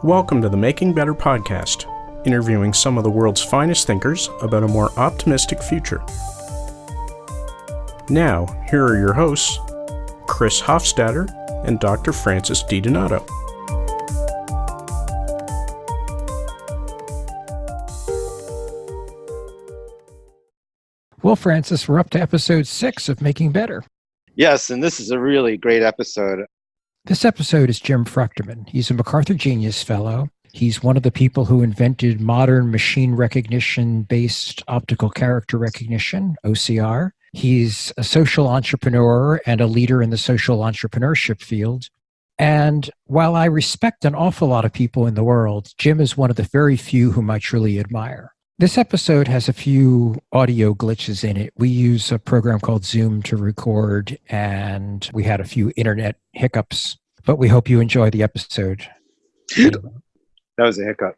Welcome to the Making Better podcast, interviewing some of the world's finest thinkers about a more optimistic future. Now, here are your hosts, Chris Hofstadter and Dr. Francis DiDonato. Well, Francis, we're up to episode 6 of Making Better. Yes, and this is a really great episode. This episode is Jim Fruchterman. He's a MacArthur Genius Fellow. He's one of the people who invented modern machine recognition-based optical character recognition, OCR. He's a social entrepreneur and a leader in the social entrepreneurship field. And while I respect an awful lot of people in the world, Jim is one of the very few whom I truly admire. This episode has a few audio glitches in it. We use a program called Zoom to record, and we had a few internet hiccups, but we hope you enjoy the episode. That was a hiccup.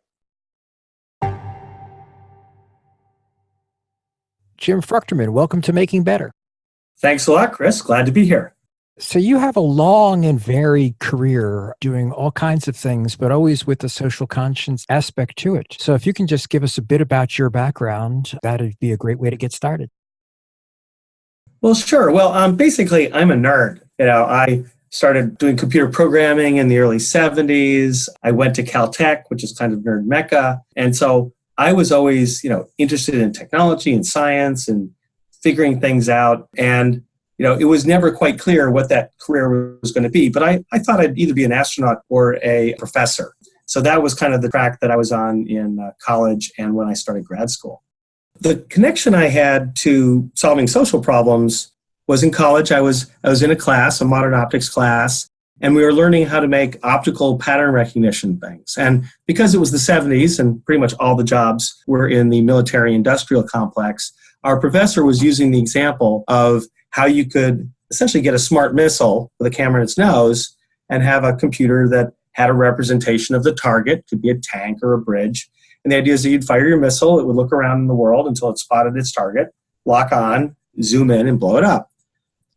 Jim Fruchterman, welcome to Making Better. Thanks a lot, Chris. Glad to be here. So you have a long and varied career doing all kinds of things, but always with the social conscience aspect to it. So if you can just give us a bit about your background, that'd be a great way to get started. Well, sure. Well, basically, I'm a nerd. I started doing computer programming in the early 70s. I went to Caltech, which is kind of nerd mecca. And so I was always, interested in technology and science and figuring things out. And it was never quite clear what that career was going to be, but I thought I'd either be an astronaut or a professor. So that was kind of the track that I was on in college and when I started grad school. The connection I had to solving social problems was in college. I was in a class, a modern optics class, and we were learning how to make optical pattern recognition things. And because it was the 70s and pretty much all the jobs were in the military industrial complex, our professor was using the example of how you could essentially get a smart missile with a camera in its nose and have a computer that had a representation of the target, could be a tank or a bridge. And the idea is that you'd fire your missile, it would look around in the world until it spotted its target, lock on, zoom in, and blow it up.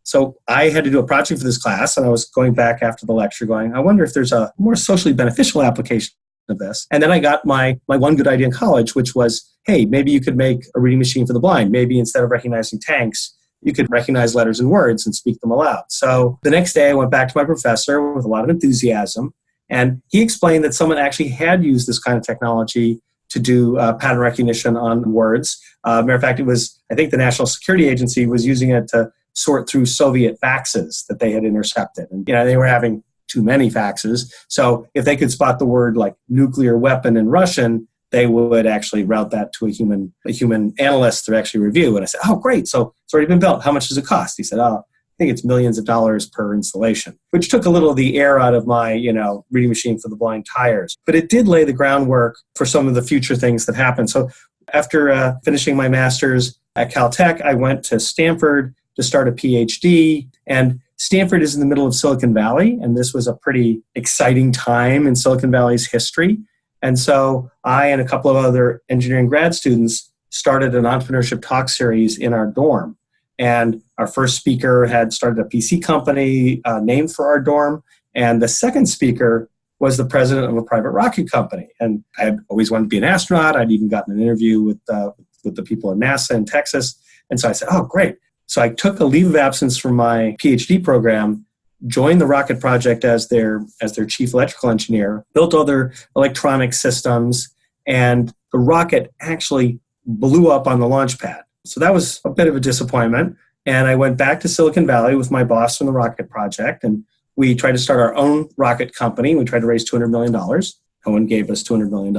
So I had to do a project for this class, and I was going back after the lecture going, I wonder if there's a more socially beneficial application of this. And then I got my one good idea in college, which was, hey, maybe you could make a reading machine for the blind. Maybe instead of recognizing tanks, you could recognize letters and words and speak them aloud. So the next day I went back to my professor with a lot of enthusiasm, and he explained that someone actually had used this kind of technology to do pattern recognition on words. Matter of fact, I think the National Security Agency was using it to sort through Soviet faxes that they had intercepted. And they were having too many faxes. So if they could spot the word like nuclear weapon in Russian, they would actually route that to a human analyst to actually review. And I said, oh, great. So it's already been built. How much does it cost? He said, I think it's millions of dollars per installation, which took a little of the air out of my, reading machine for the blind tires. But it did lay the groundwork for some of the future things that happened. So after finishing my master's at Caltech, I went to Stanford to start a PhD. And Stanford is in the middle of Silicon Valley. And this was a pretty exciting time in Silicon Valley's history. And so I and a couple of other engineering grad students started an entrepreneurship talk series in our dorm. And our first speaker had started a PC company named for our dorm. And the second speaker was the president of a private rocket company. And I had always wanted to be an astronaut. I'd even gotten an interview with the people at NASA in Texas. And so I said, oh, great. So I took a leave of absence from my PhD program, joined the rocket project as their chief electrical engineer, built all their electronic systems, and the rocket actually blew up on the launch pad. So that was a bit of a disappointment. And I went back to Silicon Valley with my boss from the rocket project, and we tried to start our own rocket company. We tried to raise $200 million. No one gave us $200 million.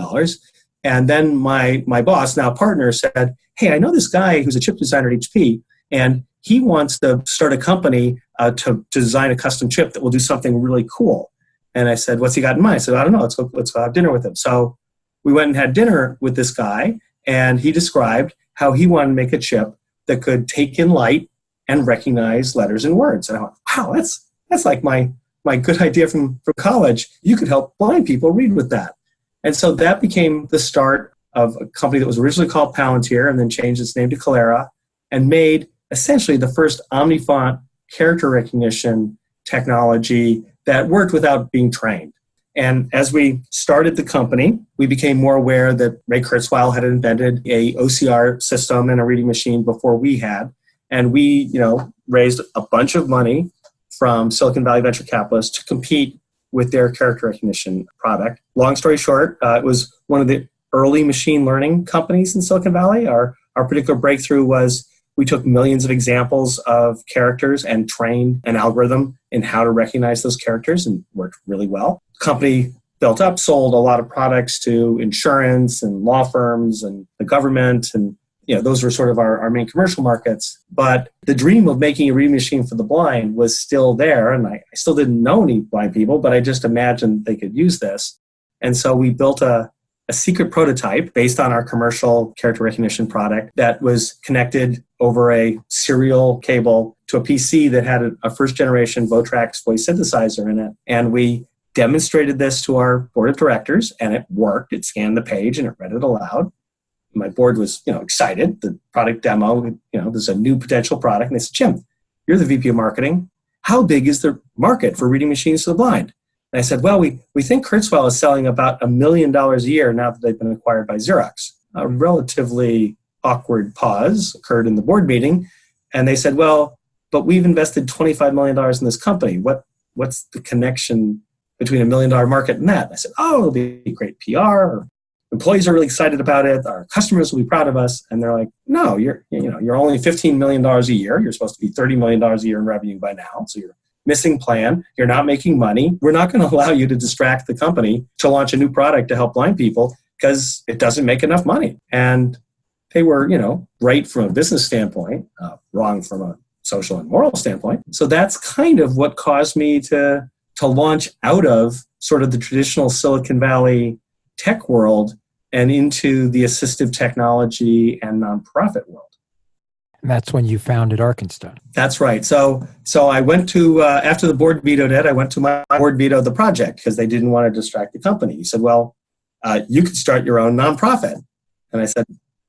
And then my boss, now partner, said, hey, I know this guy who's a chip designer at HP, and he wants to start a company to design a custom chip that will do something really cool. And I said, what's he got in mind? I said, I don't know. Let's go have dinner with him. So we went and had dinner with this guy, and he described how he wanted to make a chip that could take in light and recognize letters and words. And I went, wow, that's like my good idea from college. You could help blind people read with that. And so that became the start of a company that was originally called Palantir and then changed its name to Kalera and made essentially the first omnifont character recognition technology that worked without being trained. And as we started the company, we became more aware that Ray Kurzweil had invented a OCR system and a reading machine before we had. And we, raised a bunch of money from Silicon Valley venture capitalists to compete with their character recognition product. Long story short, it was one of the early machine learning companies in Silicon Valley. Our particular breakthrough was we took millions of examples of characters and trained an algorithm in how to recognize those characters, and worked really well. The company built up, sold a lot of products to insurance and law firms and the government, and those were sort of our main commercial markets. But the dream of making a reading machine for the blind was still there, and I still didn't know any blind people, but I just imagined they could use this. And so we built a secret prototype based on our commercial character recognition product that was connected over a serial cable to a PC that had a first-generation Votrax voice synthesizer in it. And we demonstrated this to our board of directors, and it worked. It scanned the page, and it read it aloud. My board was, excited. The product demo, there's a new potential product. And they said, Jim, you're the VP of marketing. How big is the market for reading machines to the blind? And I said, well, we think Kurzweil is selling about $1 million a year now that they've been acquired by Xerox. A relatively awkward pause occurred in the board meeting. And they said, well, but we've invested $25 million in this company. What's the connection between $1 million market and that? And I said, it'll be great PR. Employees are really excited about it. Our customers will be proud of us. And they're like, no, you're only $15 million a year. You're supposed to be $30 million a year in revenue by now. So you're missing plan. You're not making money. We're not going to allow you to distract the company to launch a new product to help blind people because it doesn't make enough money. And they were, right from a business standpoint, wrong from a social and moral standpoint. So that's kind of what caused me to launch out of sort of the traditional Silicon Valley tech world and into the assistive technology and nonprofit world. And that's when you founded Arkenstone. That's right. So I went to, after the board vetoed it, I went to my board veto the project because they didn't want to distract the company. He said, well, you could start your own nonprofit. And I said,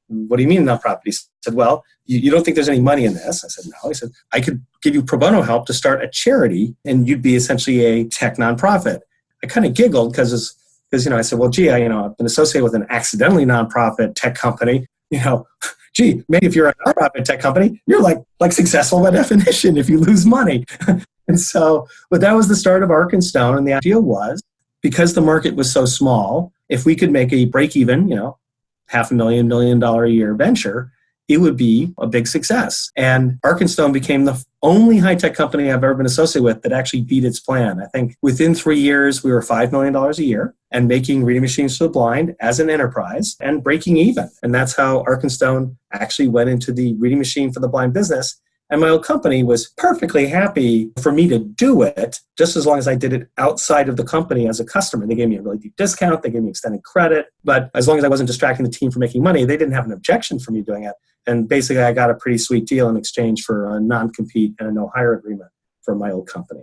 what do you mean nonprofit? He said, well, you don't think there's any money in this? I said, no. He said, I could give you pro bono help to start a charity and you'd be essentially a tech nonprofit. I kind of giggled because I said, well, gee, I've been associated with an accidentally nonprofit tech company. Gee, maybe if you're a nonprofit tech company, you're like successful by definition if you lose money. And so, but that was the start of Arkenstone. And the idea was, because the market was so small, if we could make a break-even, $500,000, $1 million a year venture, it would be a big success. And Arkenstone became the only high-tech company I've ever been associated with that actually beat its plan. I think within 3 years, we were $5 million a year and making reading machines for the blind as an enterprise and breaking even. And that's how Arkenstone actually went into the reading machine for the blind business. And my old company was perfectly happy for me to do it, just as long as I did it outside of the company as a customer. They gave me a really deep discount. They gave me extended credit. But as long as I wasn't distracting the team from making money, they didn't have an objection for me doing it. And basically, I got a pretty sweet deal in exchange for a non-compete and a no-hire agreement for my old company.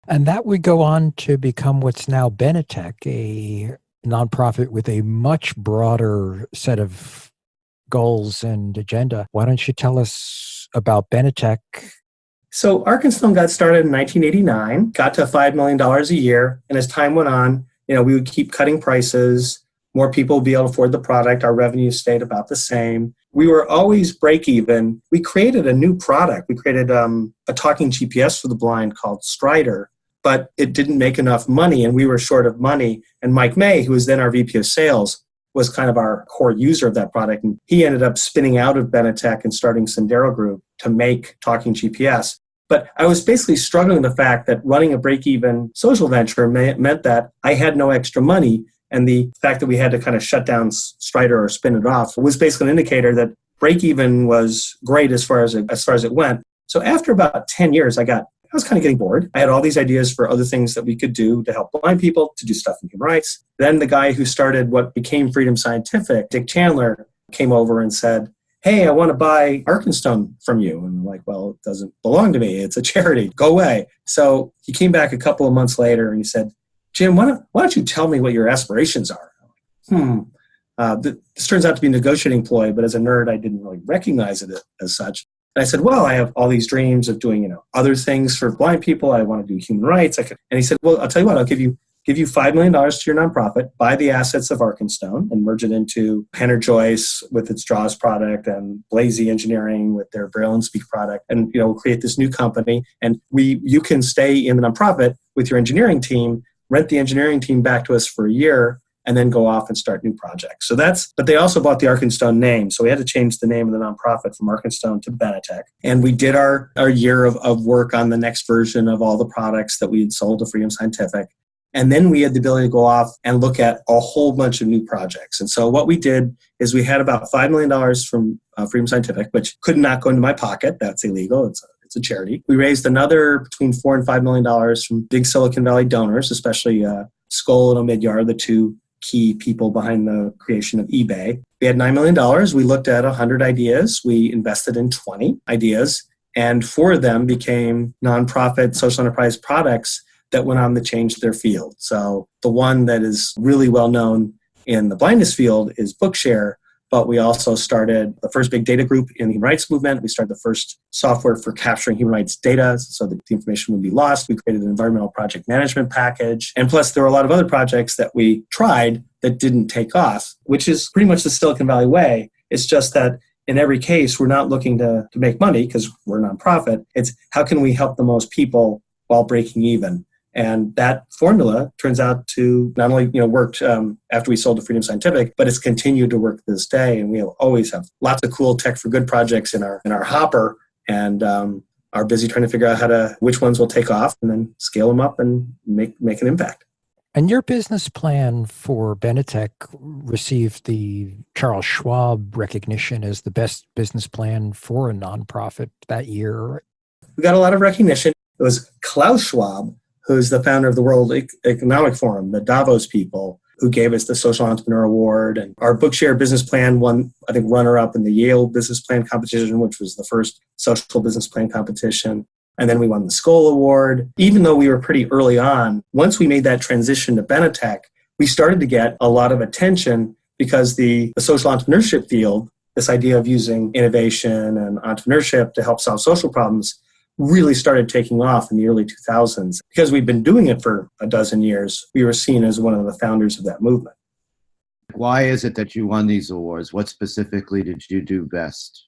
And that would go on to become what's now Benetech, a nonprofit with a much broader set of goals and agenda. Why don't you tell us about Benetech? So Arkenstone got started in 1989, got to $5 million a year. And as time went on, we would keep cutting prices. More people would be able to afford the product. Our revenue stayed about the same. We were always break even. We created a new product. We created a talking GPS for the blind called Strider, but it didn't make enough money and we were short of money. And Mike May, who was then our VP of sales, was kind of our core user of that product. And he ended up spinning out of Benetech and starting Sendero Group to make talking GPS. But I was basically struggling with the fact that running a break-even social venture meant that I had no extra money. And the fact that we had to kind of shut down Strider or spin it off was basically an indicator that break-even was great as far as it went. So after about 10 years, I was kind of getting bored. I had all these ideas for other things that we could do to help blind people, to do stuff in human rights. Then the guy who started what became Freedom Scientific, Dick Chandler, came over and said, hey, I want to buy Arkenstone from you. And I'm like, well, it doesn't belong to me. It's a charity. Go away. So he came back a couple of months later and he said, Jim, why don't you tell me what your aspirations are? This turns out to be a negotiating ploy, but as a nerd, I didn't really recognize it as such. And I said, well, I have all these dreams of doing, other things for blind people. I want to do human rights. And he said, well, I'll tell you what, I'll give you give you $5 million to your nonprofit, buy the assets of Arkenstone and merge it into Henner Joyce with its JAWS product and Blazy Engineering with their Braille and Speak product. And, we'll create this new company. And you can stay in the nonprofit with your engineering team, rent the engineering team back to us for a year, and then go off and start new projects. But they also bought the Arkenstone name. So we had to change the name of the nonprofit from Arkenstone to Benetech. And we did our year of work on the next version of all the products that we had sold to Freedom Scientific. And then we had the ability to go off and look at a whole bunch of new projects. And so what we did is we had about $5 million from Freedom Scientific, which could not go into my pocket. That's illegal. It's a charity. We raised another between $4 and $5 million from big Silicon Valley donors, especially Skoll and Omidyar, the two key people behind the creation of eBay. We had $9 million. We looked at 100 ideas. We invested in 20 ideas, and 4 of them became nonprofit social enterprise products that went on to change their field. So the one that is really well known in the blindness field is Bookshare, but we also started the first big data group in the human rights movement. We started the first software for capturing human rights data so that the information would be lost. We created an environmental project management package. And plus, there were a lot of other projects that we tried that didn't take off, which is pretty much the Silicon Valley way. It's just that in every case, we're not looking to make money because we're a nonprofit. It's how can we help the most people while breaking even? And that formula turns out to not only worked after we sold to Freedom Scientific, but it's continued to work to this day. And we always have lots of cool tech for good projects in our hopper, and are busy trying to figure out which ones will take off, and then scale them up and make an impact. And your business plan for Benetech received the Charles Schwab recognition as the best business plan for a nonprofit that year. We got a lot of recognition. It was Klaus Schwab, who's the founder of the World Economic Forum, the Davos people, who gave us the Social Entrepreneur Award. And our Bookshare business plan won, I think, runner-up in the Yale Business Plan competition, which was the first social business plan competition. And then we won the Skoll Award. Even though we were pretty early on, once we made that transition to Benetech, we started to get a lot of attention because the social entrepreneurship field, this idea of using innovation and entrepreneurship to help solve social problems, really started taking off in the early 2000s. Because we've been doing it for a dozen years, we were seen as one of the founders of that movement. Why is it that you won these awards? What specifically did you do best?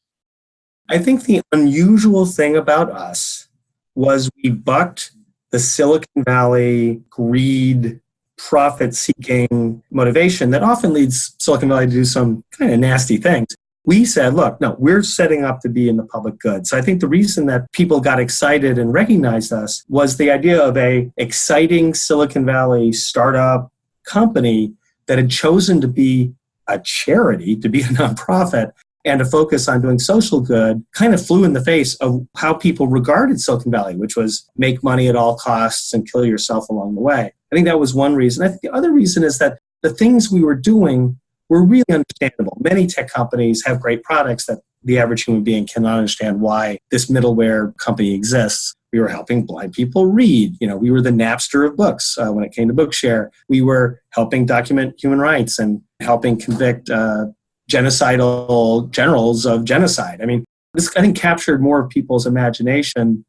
I think the unusual thing about us was we bucked the Silicon Valley greed, profit-seeking motivation that often leads Silicon Valley to do some kind of nasty things. We said, look, no, we're setting up to be in the public good. So I think the reason that people got excited and recognized us was the idea of a exciting Silicon Valley startup company that had chosen to be a charity, to be a nonprofit, and to focus on doing social good, kind of flew in the face of how people regarded Silicon Valley, which was make money at all costs and kill yourself along the way. I think that was one reason. I think the other reason is that the things we were doing were really understandable. Many tech companies have great products that the average human being cannot understand why this middleware company exists. We were helping blind people read. We were the Napster of books when it came to Bookshare. We were helping document human rights and helping convict genocidal generals of genocide. I mean, this, I think, captured more of people's imagination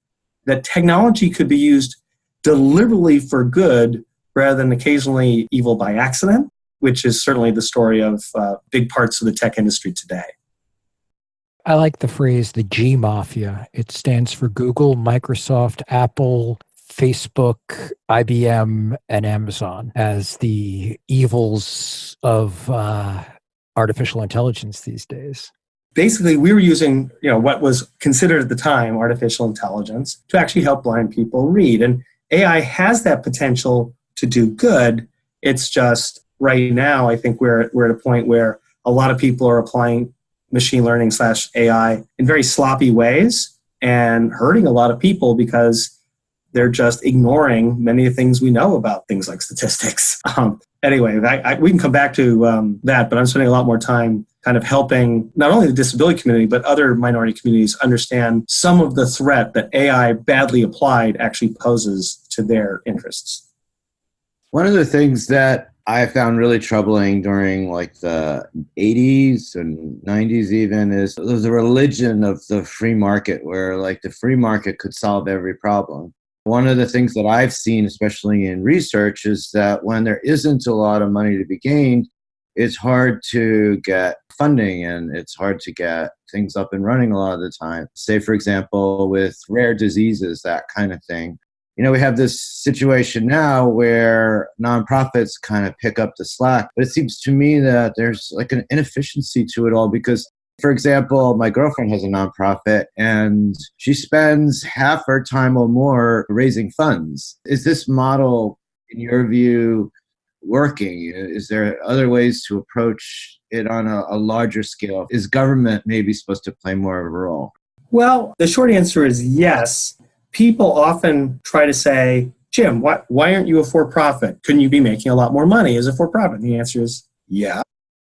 that technology could be used deliberately for good rather than occasionally evil by accident, which is certainly the story of big parts of the tech industry today. I like the phrase, the G Mafia. It stands for Google, Microsoft, Apple, Facebook, IBM, and Amazon as the evils of artificial intelligence these days. Basically, we were using what was considered at the time artificial intelligence to actually help blind people read. And AI has that potential to do good. It's just right now, I think we're at a point where a lot of people are applying machine learning / AI in very sloppy ways and hurting a lot of people because they're just ignoring many of the things we know about things like statistics. Anyway, we can come back to that, but I'm spending a lot more time kind of helping not only the disability community, but other minority communities understand some of the threat that AI badly applied actually poses to their interests. One of the things that I found really troubling during the 80s and 90s even is there's a religion of the free market where the free market could solve every problem. One of the things that I've seen, especially in research, is that when there isn't a lot of money to be gained, it's hard to get funding and it's hard to get things up and running a lot of the time. Say, for example, with rare diseases, that kind of thing. We have this situation now where nonprofits kind of pick up the slack. But it seems to me that there's like an inefficiency to it all because, for example, my girlfriend has a nonprofit and she spends half her time or more raising funds. Is this model, in your view, working? Is there other ways to approach it on a larger scale? Is government maybe supposed to play more of a role? Well, the short answer is yes. People often try to say, Jim, why aren't you a for-profit? Couldn't you be making a lot more money as a for-profit? And the answer is yeah.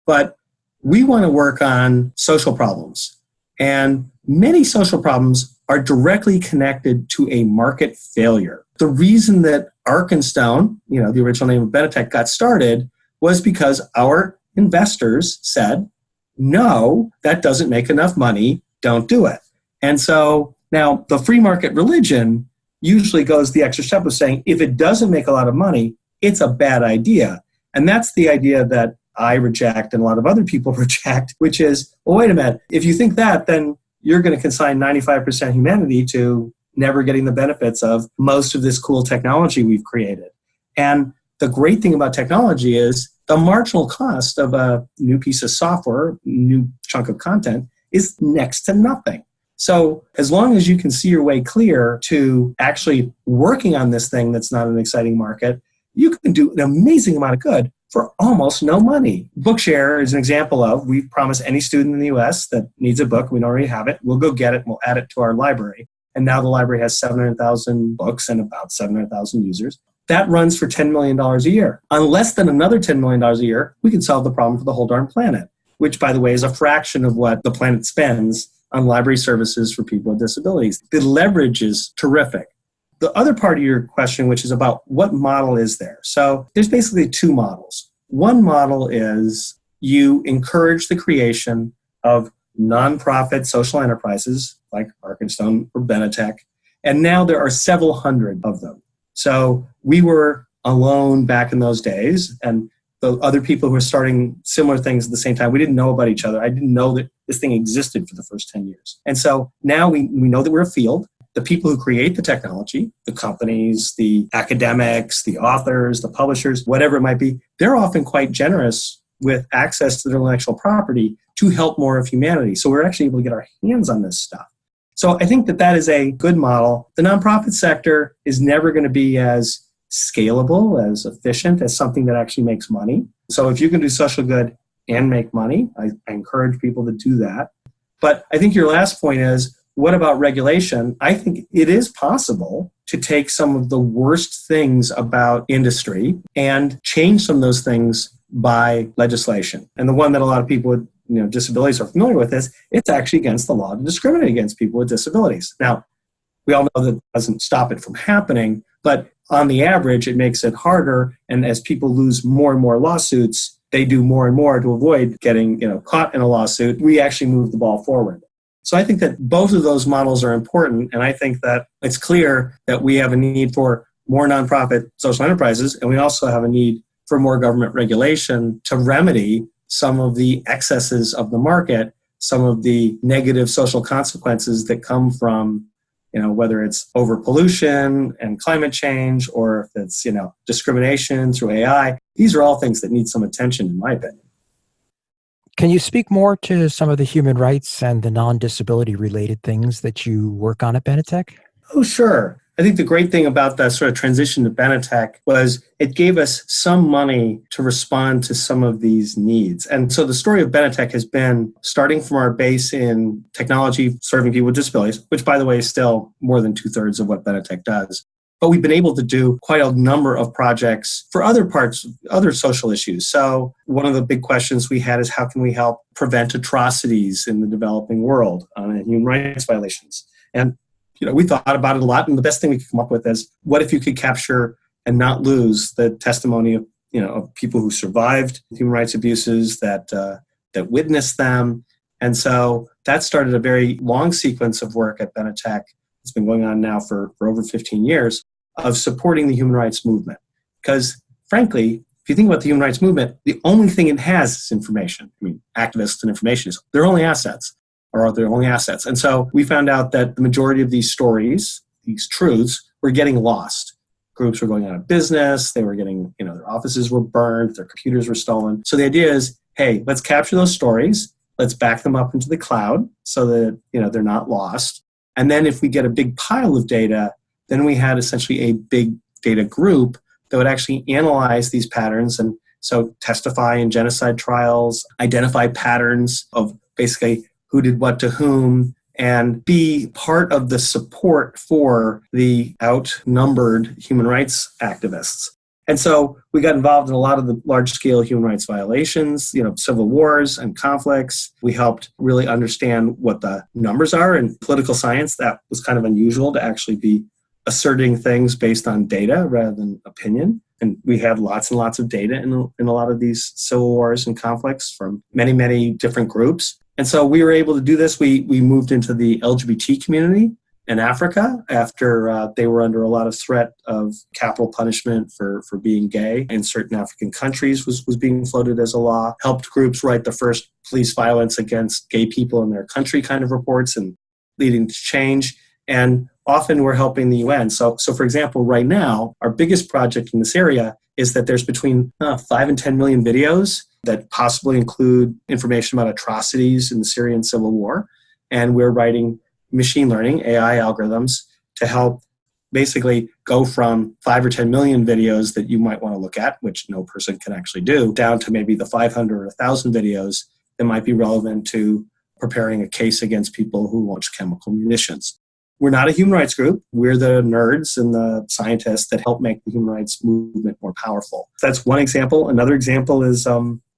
But we want to work on social problems. And many social problems are directly connected to a market failure. The reason that Arkenstone, the original name of Benetech, got started was because our investors said, no, that doesn't make enough money, don't do it. And so now the free market religion usually goes the extra step of saying, if it doesn't make a lot of money, it's a bad idea. And that's the idea that I reject and a lot of other people reject, which is, well, wait a minute, if you think that, then you're going to consign 95% of humanity to never getting the benefits of most of this cool technology we've created. And the great thing about technology is the marginal cost of a new piece of software, new chunk of content, is next to nothing. So as long as you can see your way clear to actually working on this thing that's not an exciting market, you can do an amazing amount of good for almost no money. Bookshare is an example of, we've promised any student in the US that needs a book, we don't already have it, we'll go get it and we'll add it to our library. And now the library has 700,000 books and about 700,000 users. That runs for $10 million a year. On less than another $10 million a year, we can solve the problem for the whole darn planet, which, by the way, is a fraction of what the planet spends on library services for people with disabilities. The leverage is terrific. The other part of your question, which is about what model is there? So there's basically two models. One model is you encourage the creation of nonprofit social enterprises like Arkenstone or Benetech, and now there are several hundred of them. So we were alone back in those days, and the other people who were starting similar things at the same time, we didn't know about each other. I didn't know that this thing existed for the first 10 years. And so now we know that we're a field. The people who create the technology, the companies, the academics, the authors, the publishers, whatever it might be, they're often quite generous with access to their intellectual property to help more of humanity. So we're actually able to get our hands on this stuff. So I think that that is a good model. The nonprofit sector is never going to be as scalable, as efficient as something that actually makes money. So if you can do social good and make money, I encourage people to do that. But I think your last point is, what about regulation? I think it is possible to take some of the worst things about industry and change some of those things by legislation. And the one that a lot of people with disabilities are familiar with is it's actually against the law to discriminate against people with disabilities. Now, we all know that doesn't stop it from happening, but on the average, it makes it harder. And as people lose more and more lawsuits, they do more and more to avoid getting caught in a lawsuit. We actually move the ball forward. So I think that both of those models are important. And I think that it's clear that we have a need for more nonprofit social enterprises. And we also have a need for more government regulation to remedy some of the excesses of the market, some of the negative social consequences that come from, whether it's overpollution and climate change, or if it's, discrimination through AI. These are all things that need some attention, in my opinion. Can you speak more to some of the human rights and the non-disability related things that you work on at Benetech? Oh, sure. I think the great thing about that sort of transition to Benetech was it gave us some money to respond to some of these needs. And so the story of Benetech has been starting from our base in technology serving people with disabilities, which, by the way, is still more than 2/3 of what Benetech does. But we've been able to do quite a number of projects for other parts, other social issues. So one of the big questions we had is how can we help prevent atrocities in the developing world and human rights violations? And we thought about it a lot, and the best thing we could come up with is, what if you could capture and not lose the testimony of, of people who survived human rights abuses, that witnessed them. And so that started a very long sequence of work at Benetech. It's been going on now for over 15 years. of supporting the human rights movement. Because frankly, if you think about the human rights movement, the only thing it has is information. I mean, activists and information is their only assets, or are their only assets. And so we found out that the majority of these stories, these truths, were getting lost. Groups were going out of business. They were getting, their offices were burned, their computers were stolen. So the idea is, hey, let's capture those stories. Let's back them up into the cloud so that, they're not lost. And then if we get a big pile of data, then we had essentially a big data group that would actually analyze these patterns and so testify in genocide trials, identify patterns of basically who did what to whom, and be part of the support for the outnumbered human rights activists. And so we got involved in a lot of the large-scale human rights violations, civil wars and conflicts. We helped really understand what the numbers are. In political science, that was kind of unusual to actually be asserting things based on data rather than opinion. And we had lots and lots of data in a lot of these civil wars and conflicts from many, many different groups. And so we were able to do this. We moved into the LGBT community in Africa after they were under a lot of threat of capital punishment for being gay in certain African countries was being floated as a law. Helped groups write the first police violence against gay people in their country kind of reports and leading to change. And often we're helping the UN. So for example, right now, our biggest project in this area is that there's between 5 and 10 million videos that possibly include information about atrocities in the Syrian civil war. And we're writing machine learning, AI algorithms, to help basically go from 5 or 10 million videos that you might want to look at, which no person can actually do, down to maybe the 500 or 1,000 videos that might be relevant to preparing a case against people who launch chemical munitions. We're not a human rights group. We're the nerds and the scientists that help make the human rights movement more powerful. That's one example. Another example is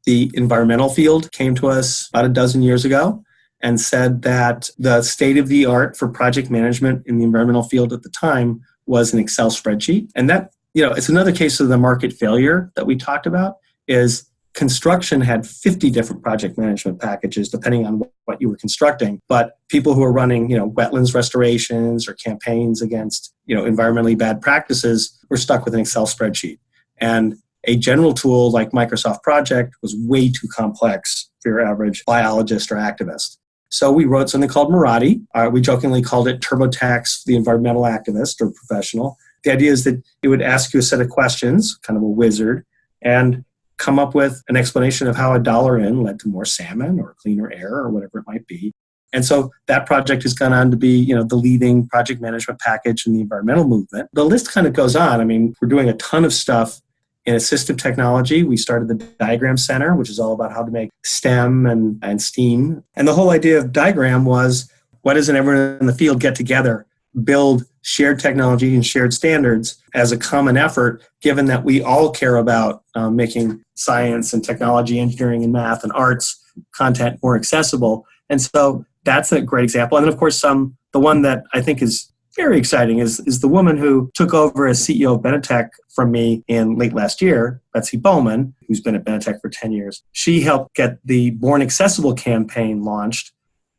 the environmental field came to us about a dozen years ago and said that the state of the art for project management in the environmental field at the time was an Excel spreadsheet. And that, it's another case of the market failure that we talked about is construction had 50 different project management packages, depending on what you were constructing. But people who are running, wetlands restorations or campaigns against, environmentally bad practices were stuck with an Excel spreadsheet. And a general tool like Microsoft Project was way too complex for your average biologist or activist. So we wrote something called Marathi. We jokingly called it TurboTax for the environmental activist or professional. The idea is that it would ask you a set of questions, kind of a wizard, and come up with an explanation of how $1 in led to more salmon or cleaner air or whatever it might be. And so that project has gone on to be, the leading project management package in the environmental movement. The list kind of goes on. I mean, we're doing a ton of stuff in assistive technology. We started the Diagram Center, which is all about how to make STEM and STEAM. And the whole idea of Diagram was, why doesn't everyone in the field get together, build shared technology and shared standards as a common effort, given that we all care about making science and technology, engineering and math and arts content more accessible. And so that's a great example. And then, of course, the one that I think is very exciting is the woman who took over as CEO of Benetech from me in late last year, Betsy Bowman, who's been at Benetech for 10 years. She helped get the Born Accessible campaign launched.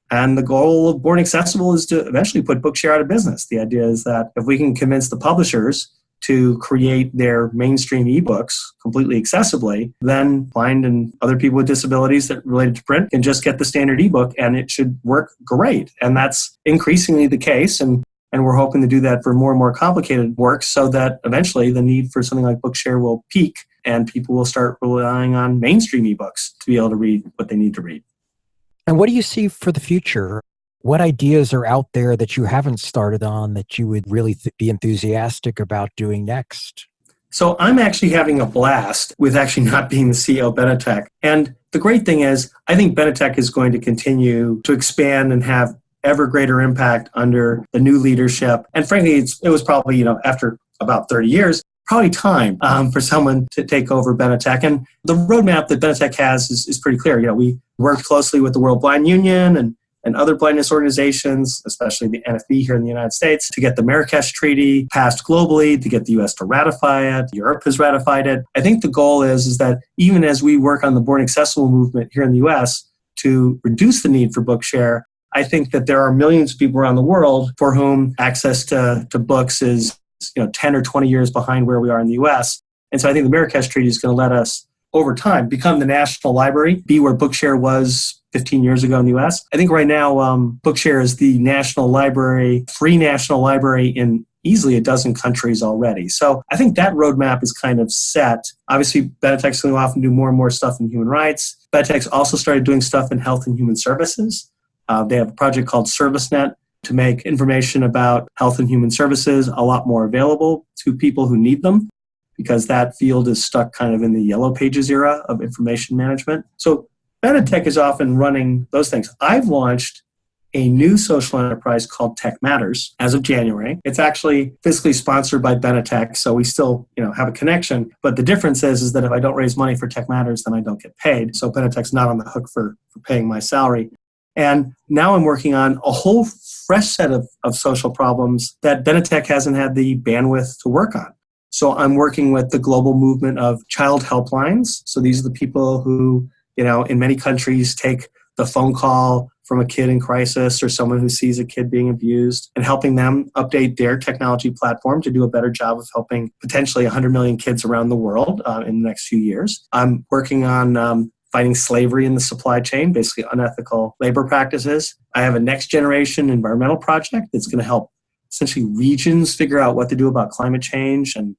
And the goal of Born Accessible is to eventually put Bookshare out of business. The idea is that if we can convince the publishers to create their mainstream ebooks completely accessibly, then blind and other people with disabilities that related to print can just get the standard ebook and it should work great. And that's increasingly the case. And we're hoping to do that for more and more complicated works so that eventually the need for something like Bookshare will peak and people will start relying on mainstream ebooks to be able to read what they need to read. And what do you see for the future? What ideas are out there that you haven't started on that you would really be enthusiastic about doing next? So I'm actually having a blast with actually not being the CEO of Benetech. And the great thing is, I think Benetech is going to continue to expand and have ever greater impact under the new leadership. And frankly, it was probably, after about 30 years, probably time for someone to take over Benetech. And the roadmap that Benetech has is pretty clear. We worked closely with the World Blind Union and other blindness organizations, especially the NFB here in the United States, to get the Marrakesh Treaty passed globally, to get the US to ratify it. Europe has ratified it. I think the goal is that even as we work on the Born Accessible movement here in the US to reduce the need for Bookshare, I think that there are millions of people around the world for whom access to books is 10 or 20 years behind where we are in the US. And so I think the Marrakesh Treaty is going to let us, over time, become the national library, be where Bookshare was 15 years ago in the US. I think right now, Bookshare is the national library, free national library in easily a dozen countries already. So I think that roadmap is kind of set. Obviously, Benetech's going to often do more and more stuff in human rights. Benetech's also started doing stuff in health and human services. They have a project called ServiceNet to make information about health and human services a lot more available to people who need them, because that field is stuck kind of in the yellow pages era of information management. So Benetech is often running those things. I've launched a new social enterprise called Tech Matters as of January. It's actually fiscally sponsored by Benetech, so we still have a connection. But the difference is that if I don't raise money for Tech Matters, then I don't get paid. So Benetech's not on the hook for paying my salary. And now I'm working on a whole fresh set of social problems that Benetech hasn't had the bandwidth to work on. So I'm working with the global movement of child helplines. So these are the people who, in many countries take the phone call from a kid in crisis or someone who sees a kid being abused and helping them update their technology platform to do a better job of helping potentially 100 million kids around the world in the next few years. I'm working on fighting slavery in the supply chain, basically unethical labor practices. I have a next generation environmental project that's going to help essentially regions figure out what to do about climate change and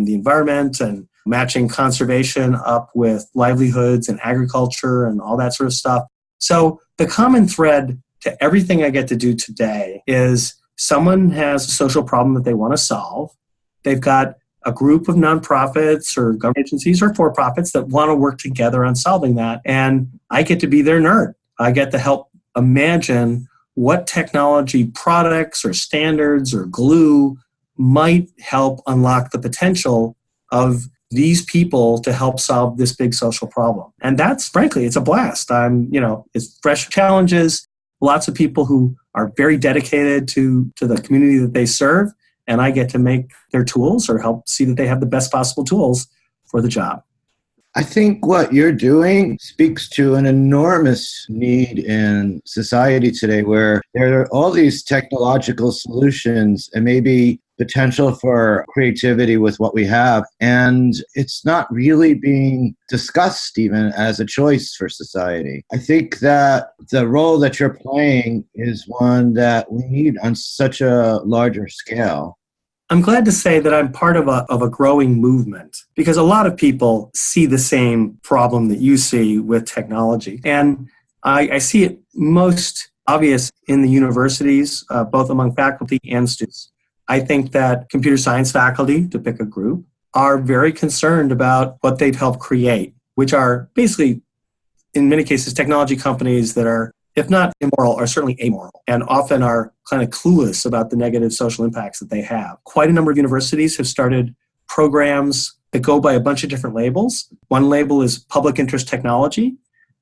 the environment, and matching conservation up with livelihoods and agriculture and all that sort of stuff. So the common thread to everything I get to do today is someone has a social problem that they want to solve. They've got a group of nonprofits or government agencies or for-profits that want to work together on solving that. And I get to be their nerd. I get to help imagine what technology products or standards or glue might help unlock the potential of these people to help solve this big social problem. And that's, frankly, it's a blast. It's fresh challenges, lots of people who are very dedicated to the community that they serve, and I get to make their tools or help see that they have the best possible tools for the job. I think what you're doing speaks to an enormous need in society today, where there are all these technological solutions and maybe potential for creativity with what we have. And it's not really being discussed even as a choice for society. I think that the role that you're playing is one that we need on such a larger scale. I'm glad to say that I'm part of a growing movement, because a lot of people see the same problem that you see with technology. And I see it most obvious in the universities, both among faculty and students. I think that computer science faculty, to pick a group, are very concerned about what they've helped create, which are basically, in many cases, technology companies that are, if not immoral, are certainly amoral, and often are kind of clueless about the negative social impacts that they have. Quite a number of universities have started programs that go by a bunch of different labels. One label is public interest technology,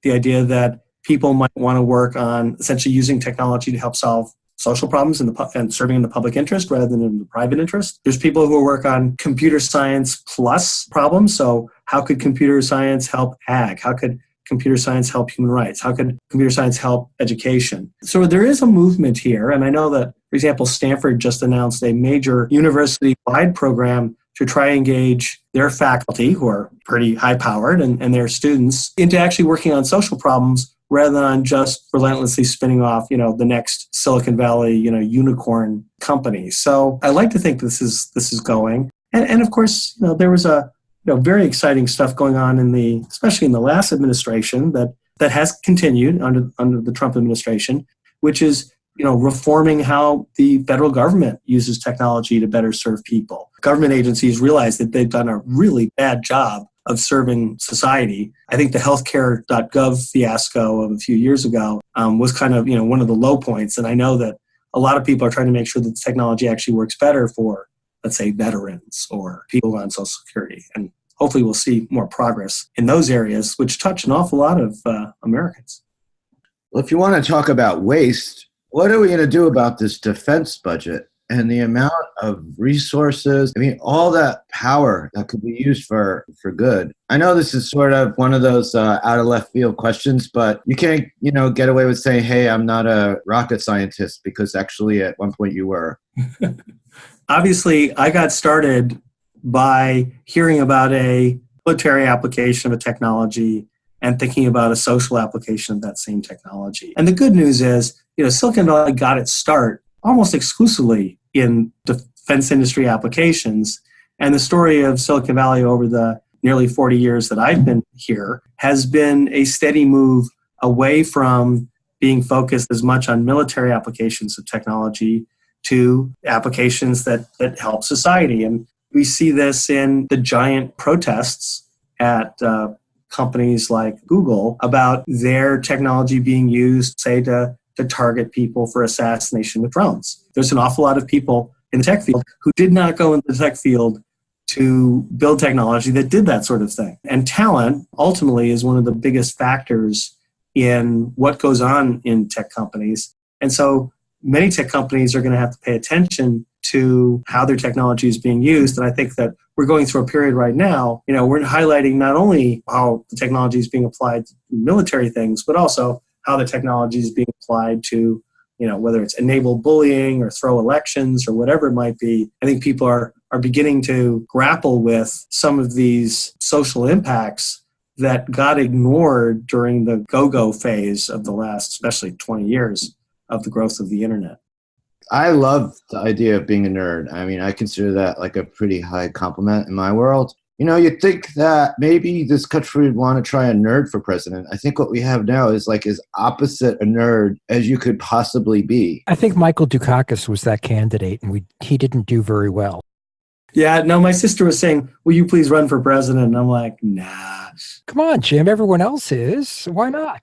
the idea that people might want to work on essentially using technology to help solve social problems and serving in the public interest rather than in the private interest. There's people who work on computer science plus problems. So how could computer science help ag? How could computer science help human rights? How could computer science help education? So there is a movement here. And I know that, for example, Stanford just announced a major university-wide program to try and engage their faculty, who are pretty high-powered, and their students into actually working on social problems rather than just relentlessly spinning off, the next Silicon Valley, unicorn company. So I like to think this is going. And of course, there was a very exciting stuff going on especially in the last administration that has continued under the Trump administration, which is reforming how the federal government uses technology to better serve people. Government agencies realize that they've done a really bad job of serving society. I think the healthcare.gov fiasco of a few years ago was kind of one of the low points. And I know that a lot of people are trying to make sure that the technology actually works better for, let's say, veterans or people on Social Security. And hopefully we'll see more progress in those areas, which touch an awful lot of Americans. Well, if you want to talk about waste, what are we going to do about this defense budget and the amount of resources? I mean, all that power that could be used for good. I know this is sort of one of those out of left field questions, but you can't, get away with saying, hey, I'm not a rocket scientist, because actually at one point you were. Obviously, I got started by hearing about a military application of a technology and thinking about a social application of that same technology. And the good news is, Silicon Valley got its start almost exclusively in defense industry applications. And the story of Silicon Valley over the nearly 40 years that I've been here has been a steady move away from being focused as much on military applications of technology to applications that help society. And we see this in the giant protests at companies like Google about their technology being used, say, to target people for assassination with drones. There's an awful lot of people in the tech field who did not go into the tech field to build technology that did that sort of thing. And talent ultimately is one of the biggest factors in what goes on in tech companies. And so many tech companies are going to have to pay attention to how their technology is being used. And I think that we're going through a period right now, we're highlighting not only how the technology is being applied to military things, but also how the technology is being applied to, whether it's enable bullying or throw elections or whatever it might be. I think people are beginning to grapple with some of these social impacts that got ignored during the go-go phase of the last, especially 20 years of the growth of the internet. I love the idea of being a nerd. I mean, I consider that like a pretty high compliment in my world. You'd think that maybe this country would want to try a nerd for president. I think what we have now is like as opposite a nerd as you could possibly be. I think Michael Dukakis was that candidate, and he didn't do very well. Yeah, no, my sister was saying, will you please run for president? And I'm like, nah. Come on, Jim. Everyone else is. Why not?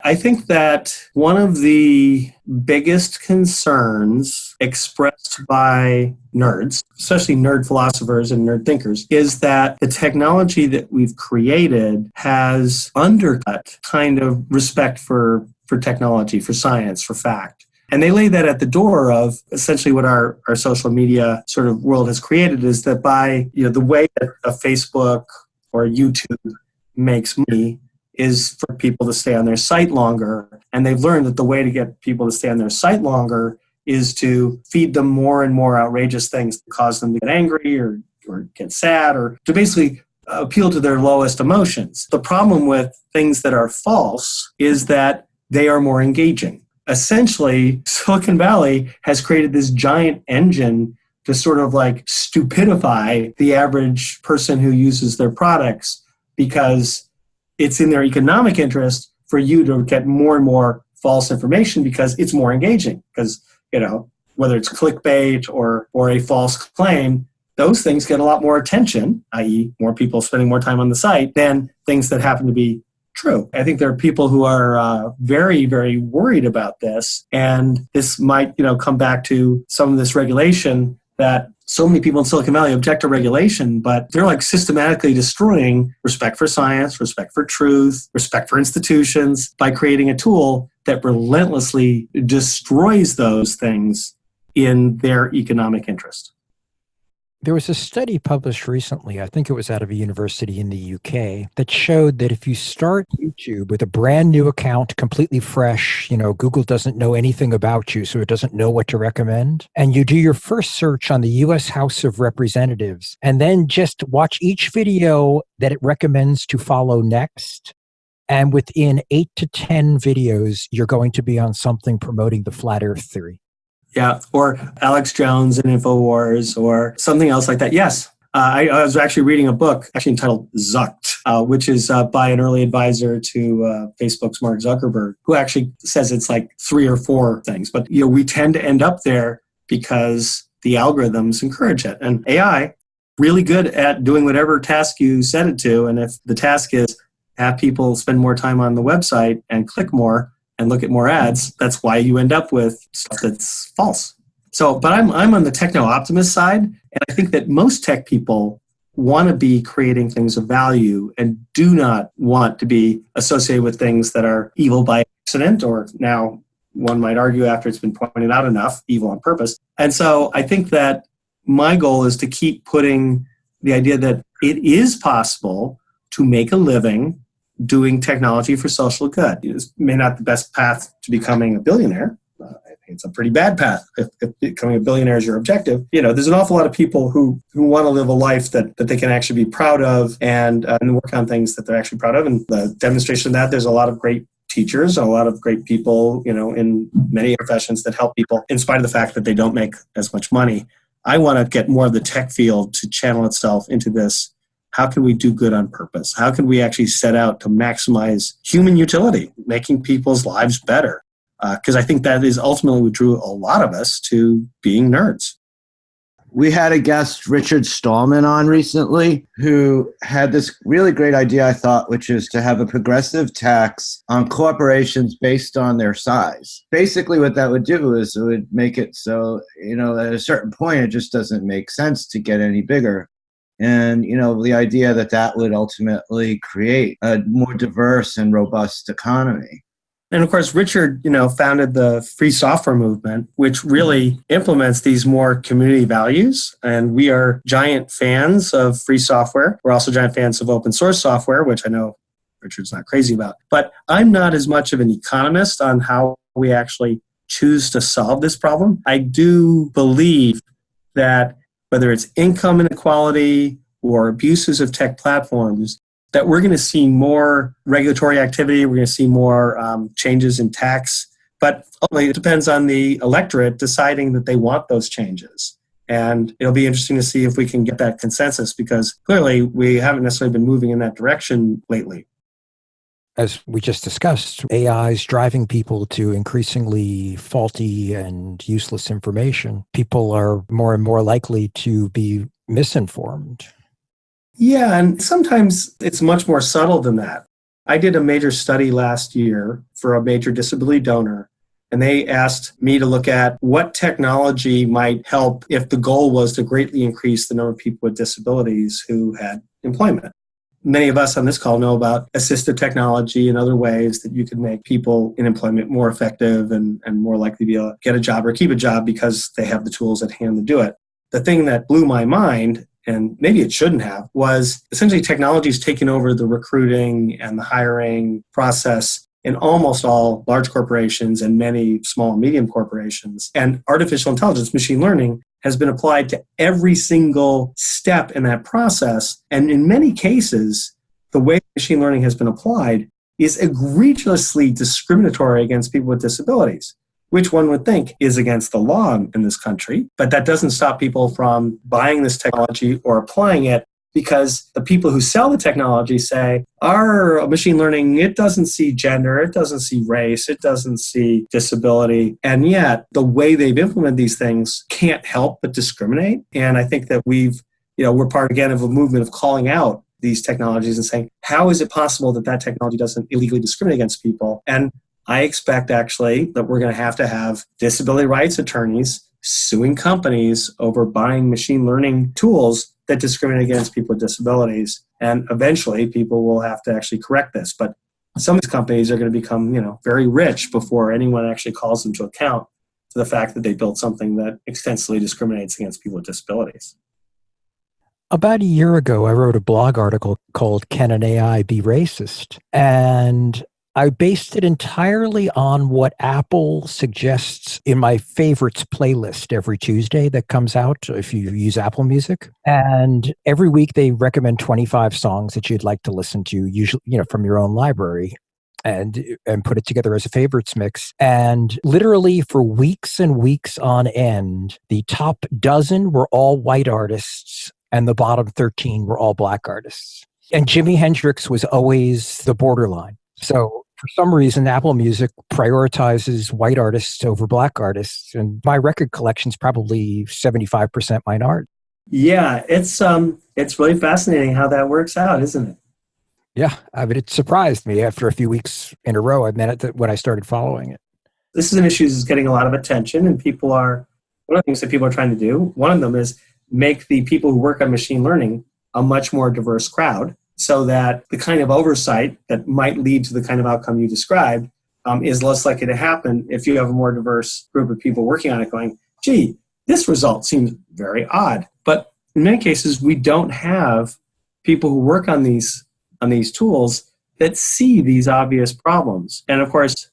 I think that one of the biggest concerns expressed by nerds, especially nerd philosophers and nerd thinkers, is that the technology that we've created has undercut kind of respect for technology, for science, for fact. And they lay that at the door of essentially what our social media sort of world has created, is that by the way that a Facebook or YouTube makes money is for people to stay on their site longer. And they've learned that the way to get people to stay on their site longer is to feed them more and more outrageous things that cause them to get angry or get sad, or to basically appeal to their lowest emotions. The problem with things that are false is that they are more engaging. Essentially, Silicon Valley has created this giant engine to sort of like stupidify the average person who uses their products, because it's in their economic interest for you to get more and more false information because it's more engaging. Because, whether it's clickbait or a false claim, those things get a lot more attention, i.e. more people spending more time on the site, than things that happen to be true. I think there are people who are very, very worried about this. And this might, come back to some of this regulation that so many people in Silicon Valley object to regulation, but they're like systematically destroying respect for science, respect for truth, respect for institutions by creating a tool that relentlessly destroys those things in their economic interest. There was a study published recently, I think it was out of a university in the UK, that showed that if you start YouTube with a brand new account, completely fresh, Google doesn't know anything about you, so it doesn't know what to recommend, and you do your first search on the US House of Representatives, and then just watch each video that it recommends to follow next, and within 8 to 10 videos, you're going to be on something promoting the flat earth theory. Yeah, or Alex Jones and InfoWars or something else like that. Yes, I was actually reading a book entitled Zucked, which is by an early advisor to Facebook's Mark Zuckerberg, who actually says it's like 3 or 4 things. But we tend to end up there because the algorithms encourage it. And AI, really good at doing whatever task you set it to. And if the task is have people spend more time on the website and click more and look at more ads, that's why you end up with stuff that's false. So, but I'm on the Techno Optimist side, and I think that most tech people want to be creating things of value and do not want to be associated with things that are evil by accident, or now one might argue after it's been pointed out enough, evil on purpose. And so I think that my goal is to keep putting the idea that it is possible to make a living doing technology for social good. It may not be the best path to becoming a billionaire. I It's a pretty bad path if becoming a billionaire is your objective. There's an awful lot of people who want to live a life that they can actually be proud of and work on things that they're actually proud of. And the demonstration of that, there's a lot of great teachers, a lot of great people, in many professions that help people in spite of the fact that they don't make as much money. I want to get more of the tech field to channel itself into this. How can we do good on purpose? How can we actually set out to maximize human utility, making people's lives better? Because I think that is ultimately what drew a lot of us to being nerds. We had a guest, Richard Stallman, on recently, who had this really great idea, I thought, which is to have a progressive tax on corporations based on their size. Basically, what that would do is it would make it so, at a certain point, it just doesn't make sense to get any bigger. And, the idea that would ultimately create a more diverse and robust economy. And of course, Richard, founded the free software movement, which really implements these more community values. And we are giant fans of free software. We're also giant fans of open source software, which I know Richard's not crazy about. But I'm not as much of an economist on how we actually choose to solve this problem. I do believe that whether it's income inequality or abuses of tech platforms, that we're going to see more regulatory activity, we're going to see more changes in tax, but ultimately it depends on the electorate deciding that they want those changes. And it'll be interesting to see if we can get that consensus, because clearly we haven't necessarily been moving in that direction lately. As we just discussed, AI is driving people to increasingly faulty and useless information. People are more and more likely to be misinformed. Yeah, and sometimes it's much more subtle than that. I did a major study last year for a major disability donor, and they asked me to look at what technology might help if the goal was to greatly increase the number of people with disabilities who had employment. Many of us on this call know about assistive technology and other ways that you can make people in employment more effective and more likely to be able to get a job or keep a job because they have the tools at hand to do it. The thing that blew my mind, and maybe it shouldn't have, was essentially technology's taken over the recruiting and the hiring process in almost all large corporations and many small and medium corporations. And artificial intelligence, machine learning, has been applied to every single step in that process. And in many cases, the way machine learning has been applied is egregiously discriminatory against people with disabilities, which one would think is against the law in this country. But that doesn't stop people from buying this technology or applying it, because the people who sell the technology say, our machine learning, it doesn't see gender, it doesn't see race, it doesn't see disability. And yet the way they've implemented these things can't help but discriminate. And I think that we're part again of a movement of calling out these technologies and saying, how is it possible that technology doesn't illegally discriminate against people? And I expect actually that we're going to have disability rights attorneys suing companies over buying machine learning tools that discriminate against people with disabilities. And eventually people will have to actually correct this. But some of these companies are going to become, very rich before anyone actually calls them to account for the fact that they built something that extensively discriminates against people with disabilities. About a year ago, I wrote a blog article called Can an AI Be Racist? And I based it entirely on what Apple suggests in my favorites playlist every Tuesday that comes out if you use Apple Music. And every week they recommend 25 songs that you'd like to listen to, usually, from your own library, and put it together as a favorites mix. And literally for weeks and weeks on end, the top dozen were all white artists and the bottom 13 were all black artists. And Jimi Hendrix was always the borderline. So for some reason, Apple Music prioritizes white artists over black artists. And my record collection is probably 75% minority. Yeah, it's really fascinating how that works out, isn't it? Yeah, it surprised me after a few weeks in a row. I meant it when I started following it. This is an issue that's getting a lot of attention, and one of the things that people are trying to do, one of them is make the people who work on machine learning a much more diverse crowd, so that the kind of oversight that might lead to the kind of outcome you described is less likely to happen if you have a more diverse group of people working on it going, gee, this result seems very odd. But in many cases, we don't have people who work on these tools that see these obvious problems. And of course,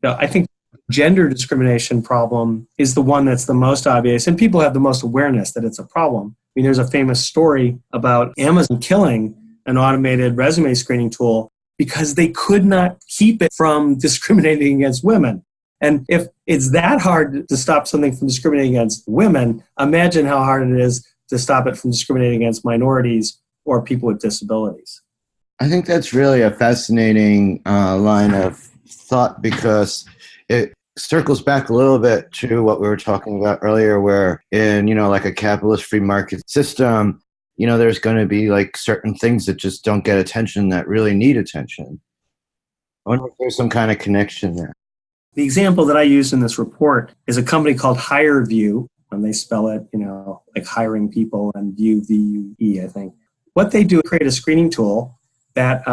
I think gender discrimination problem is the one that's the most obvious, and people have the most awareness that it's a problem. I mean, there's a famous story about Amazon killing an automated resume screening tool because they could not keep it from discriminating against women. And if it's that hard to stop something from discriminating against women, imagine how hard it is to stop it from discriminating against minorities or people with disabilities. I think that's really a fascinating line of thought, because it circles back a little bit to what we were talking about earlier, where in, like a capitalist free market system, there's going to be like certain things that just don't get attention that really need attention. I wonder if there's some kind of connection there. The example that I used in this report is a company called Hirevue, and they spell it, like hiring people, and view, V-U-E, I think. What they do is create a screening tool that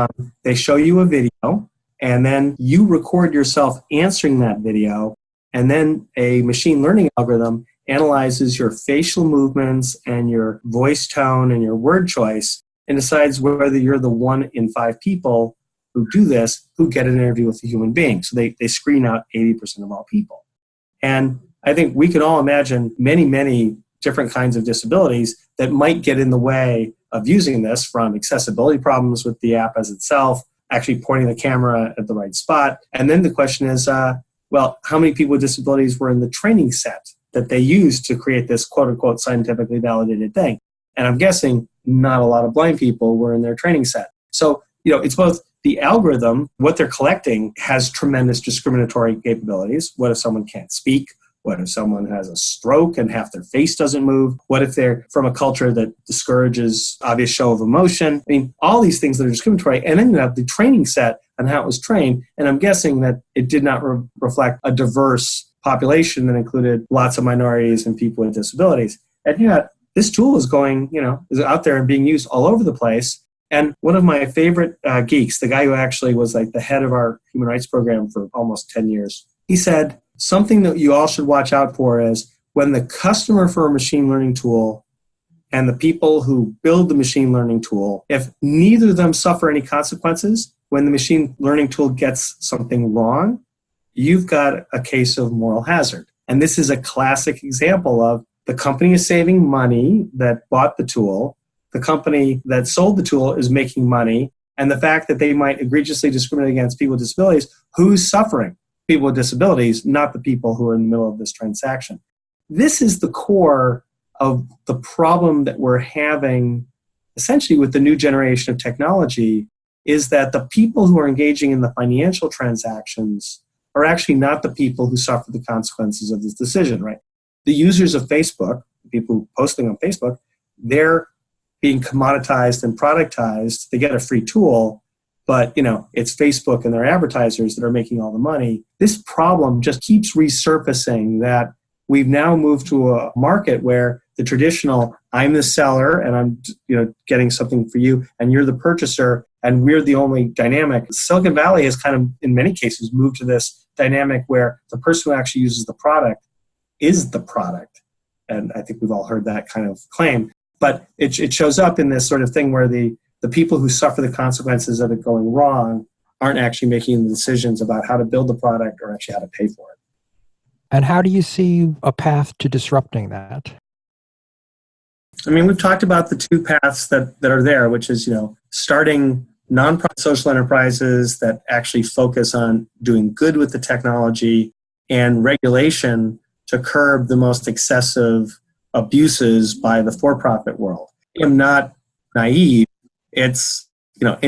they show you a video, and then you record yourself answering that video, and then a machine learning algorithm analyzes your facial movements and your voice tone and your word choice and decides whether you're the 1 in 5 people who do this who get an interview with a human being. So they screen out 80% of all people. And I think we can all imagine many, many different kinds of disabilities that might get in the way of using this, from accessibility problems with the app as itself, actually pointing the camera at the right spot. And then the question is, well, how many people with disabilities were in the training set that they used to create this quote-unquote scientifically validated thing? And I'm guessing not a lot of blind people were in their training set. So, it's both the algorithm, what they're collecting has tremendous discriminatory capabilities. What if someone can't speak? What if someone has a stroke and half their face doesn't move? What if they're from a culture that discourages obvious show of emotion? I mean, all these things that are discriminatory. And then you have the training set and how it was trained. And I'm guessing that it did not reflect a diverse population that included lots of minorities and people with disabilities. And yet, this tool is going, is out there and being used all over the place. And one of my favorite geeks, the guy who actually was like the head of our human rights program for almost 10 years, he said, something that you all should watch out for is when the customer for a machine learning tool and the people who build the machine learning tool, if neither of them suffer any consequences, when the machine learning tool gets something wrong, you've got a case of moral hazard. And this is a classic example of the company is saving money that bought the tool, the company that sold the tool is making money, and the fact that they might egregiously discriminate against people with disabilities, who's suffering? People with disabilities, not the people who are in the middle of this transaction. This is the core of the problem that we're having essentially with the new generation of technology, is that the people who are engaging in the financial transactions are actually not the people who suffer the consequences of this decision, right? The users of Facebook, people who posting on Facebook, they're being commoditized and productized. They get a free tool, but it's Facebook and their advertisers that are making all the money. This problem just keeps resurfacing, that we've now moved to a market where the traditional, I'm the seller and I'm getting something for you, and you're the purchaser and we're the only dynamic. Silicon Valley has kind of, in many cases, moved to this dynamic where the person who actually uses the product is the product. And I think we've all heard that kind of claim. But it shows up in this sort of thing where the people who suffer the consequences of it going wrong aren't actually making the decisions about how to build the product or actually how to pay for it. And how do you see a path to disrupting that? I mean, we've talked about the two paths that are there, which is, starting nonprofit social enterprises that actually focus on doing good with the technology, and regulation to curb the most excessive abuses by the for-profit world. I'm not naive. It's not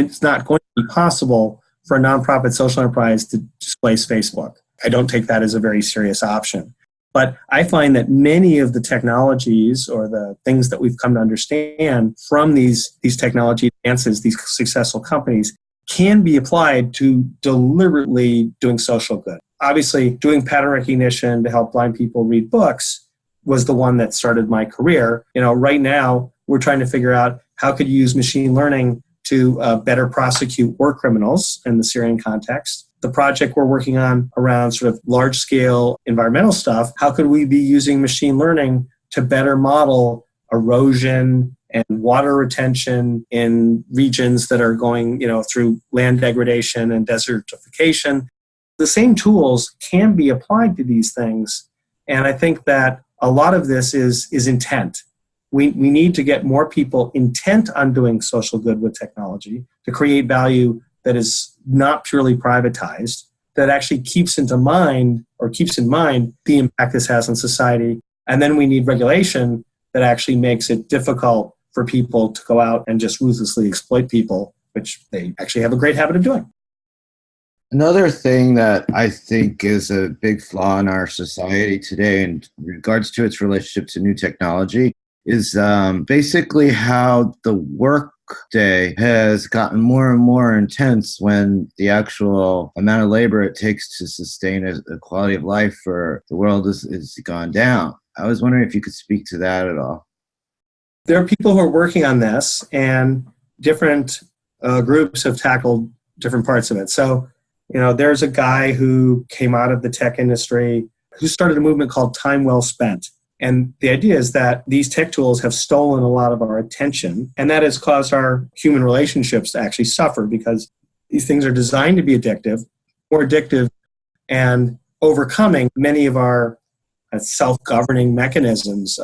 going to be possible for a nonprofit social enterprise to displace Facebook. I don't take that as a very serious option. But I find that many of the technologies or the things that we've come to understand from these technology advances, these successful companies, can be applied to deliberately doing social good. Obviously, doing pattern recognition to help blind people read books was the one that started my career. Right now, we're trying to figure out how could you use machine learning to better prosecute war criminals in the Syrian context. The project we're working on around sort of large-scale environmental stuff, how could we be using machine learning to better model erosion and water retention in regions that are going, through land degradation and desertification? the same tools can be applied to these things. And I think that a lot of this is intent. We need to get more people intent on doing social good with technology to create value that is not purely privatized, that actually keeps in mind the impact this has on society. And then we need regulation that actually makes it difficult for people to go out and just ruthlessly exploit people, which they actually have a great habit of doing. Another thing that I think is a big flaw in our society today in regards to its relationship to new technology is basically how the work day has gotten more and more intense when the actual amount of labor it takes to sustain a quality of life for the world is gone down. I was wondering if you could speak to that at all. There are people who are working on this, and different groups have tackled different parts of it. So, there's a guy who came out of the tech industry who started a movement called Time Well Spent. And the idea is that these tech tools have stolen a lot of our attention, and that has caused our human relationships to actually suffer because these things are designed to be more addictive, and overcoming many of our self-governing mechanisms,